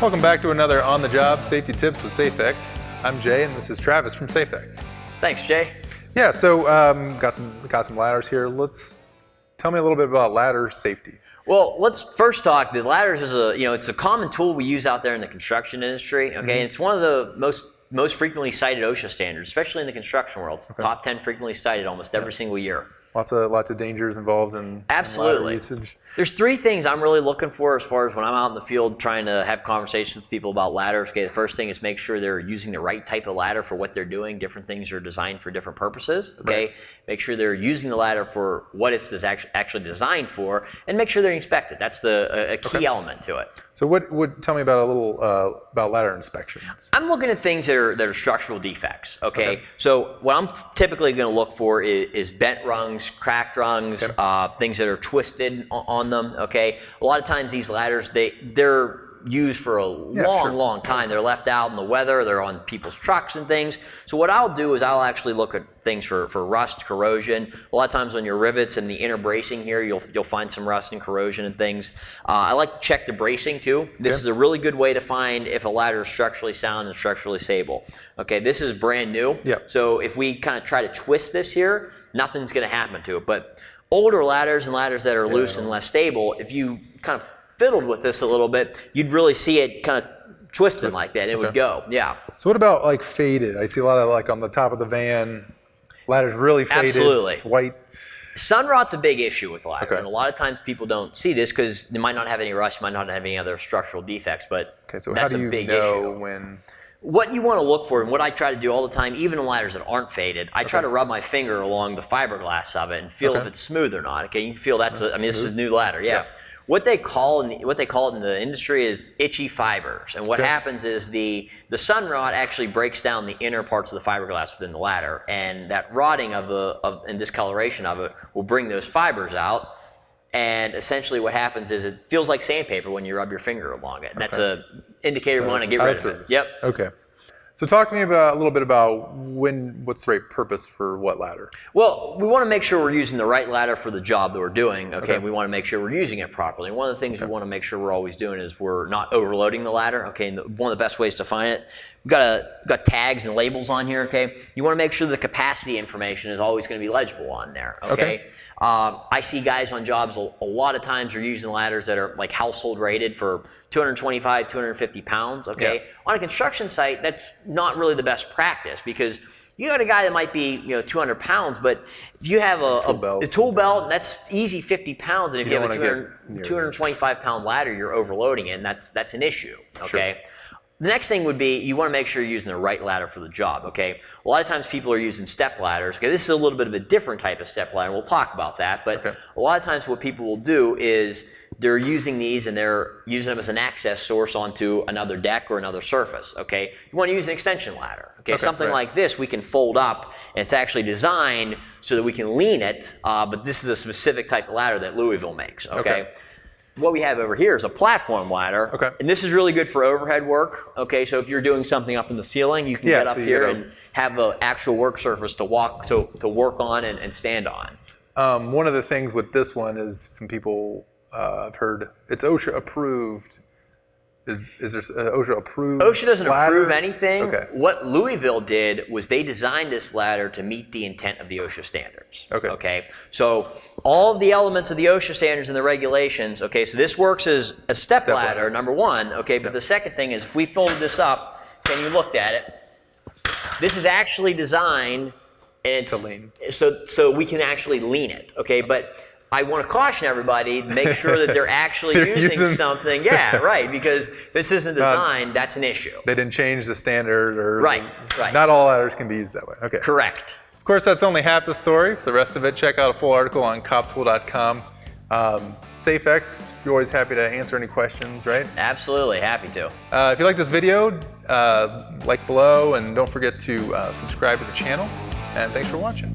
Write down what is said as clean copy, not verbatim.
Welcome back to another On the Job Safety Tips with Safex. I'm Jay and this is Travis from Safex. Thanks, Jay. Yeah, so got some ladders here. Tell me a little bit about ladder safety. Well, let's first talk. The ladders is it's a common tool we use out there in the construction industry. Okay, and it's one of the most frequently cited OSHA standards, especially in the construction world. It's the top 10 frequently cited almost every single year. Lots of dangers involved in ladder usage. There's three things I'm really looking for as far as when I'm out in the field trying to have conversations with people about ladders. Okay, the first thing is make sure they're using the right type of ladder for what they're doing. Different things are designed for different purposes. Okay, right. Make sure they're using the ladder for what it's actually designed for, and make sure they're inspected. That's a key element to it. So tell me about a little about ladder inspections. I'm looking at things that are structural ddefects. Okay, so what I'm typically going to look for is bent rungs, cracked rungs, things that are twisted on them. Okay, a lot of times these ladders they're used for a long time. They're left out in the weather. They're on people's trucks and things. So what I'll do is I'll actually look at things for rust, corrosion. A lot of times on your rivets and the inner bracing here, you'll find some rust and corrosion and things. I like to check the bracing too. This is a really good way to find if a ladder is structurally sound and structurally stable. Okay, this is brand new. So if we kind of try to twist this here, nothing's going to happen to it. But older ladders and ladders that are loose and less stable, if you kind of fiddled with this a little bit, you'd really see it kind of twisting like that. It would go. Yeah. So what about like faded? I see a lot of like on the top of the van, ladders really faded. Absolutely. It's white. Sun rot's a big issue with ladders, and a lot of times people don't see this because they might not have any rust, might not have any other structural defects, but so that's how do a big you know issue. When? What you want to look for, and what I try to do all the time, even in ladders that aren't faded, I try to rub my finger along the fiberglass of it and feel if it's smooth or not. Okay, you can feel that's this is a new ladder. Yeah. What they call it in the industry is itchy fibers, and what happens is the sun rot actually breaks down the inner parts of the fiberglass within the ladder, and that rotting and discoloration of it will bring those fibers out. And essentially, what happens is it feels like sandpaper when you rub your finger along it, and that's a indicator we want to get rid of it. Yep. Okay. So talk to me a little bit about what's the right purpose for what ladder? Well, we want to make sure we're using the right ladder for the job that we're doing. Okay, we want to make sure we're using it properly. And one of the things we want to make sure we're always doing is we're not overloading the ladder. Okay, and one of the best ways to find it, we've got tags and labels on here. Okay, you want to make sure the capacity information is always going to be legible on there. Okay. I see guys on jobs a lot of times are using ladders that are like household rated for 225, 250 pounds. Okay, on a construction site, that's not really the best practice because you got a guy that might be 200 pounds, but if you have a tool belt, that's easy 50 pounds, and if you have a 225 pound ladder, you're overloading it, and that's an issue. Okay. Sure. The next thing would be you want to make sure you're using the right ladder for the job, okay? A lot of times people are using step ladders. Okay, this is a little bit of a different type of step ladder. We'll talk about that, but a lot of times what people will do is they're using these and they're using them as an access source onto another deck or another surface, okay? You want to use an extension ladder, okay? Something like this we can fold up, and it's actually designed so that we can lean it, but this is a specific type of ladder that Louisville makes, okay? What we have over here is a platform ladder, and this is really good for overhead work. Okay, so if you're doing something up in the ceiling, you can get up here and have an actual work surface to work on and stand on. One of the things with this one is some people I've heard it's OSHA approved. Is there OSHA approved? OSHA doesn't ladder? approve anything. What Louisville did was they designed this ladder to meet the intent of the OSHA standards. Okay. So all of the elements of the OSHA standards and the regulations. Okay. So this works as a step ladder, number one. Okay. But the second thing is if we folded this up and you looked at it, this is actually designed and it's so we can actually lean it. Okay. But I want to caution everybody to make sure that they're actually using something. Yeah, right, because this isn't designed, that's an issue. They didn't change the standard or right. Not all ladders can be used that way. Okay. Correct. Of course, that's only half the story. For the rest of it, check out a full article on coptool.com. Safex, you're always happy to answer any questions, right? Absolutely, happy to. If you like this video, like below, and don't forget to subscribe to the channel. And thanks for watching.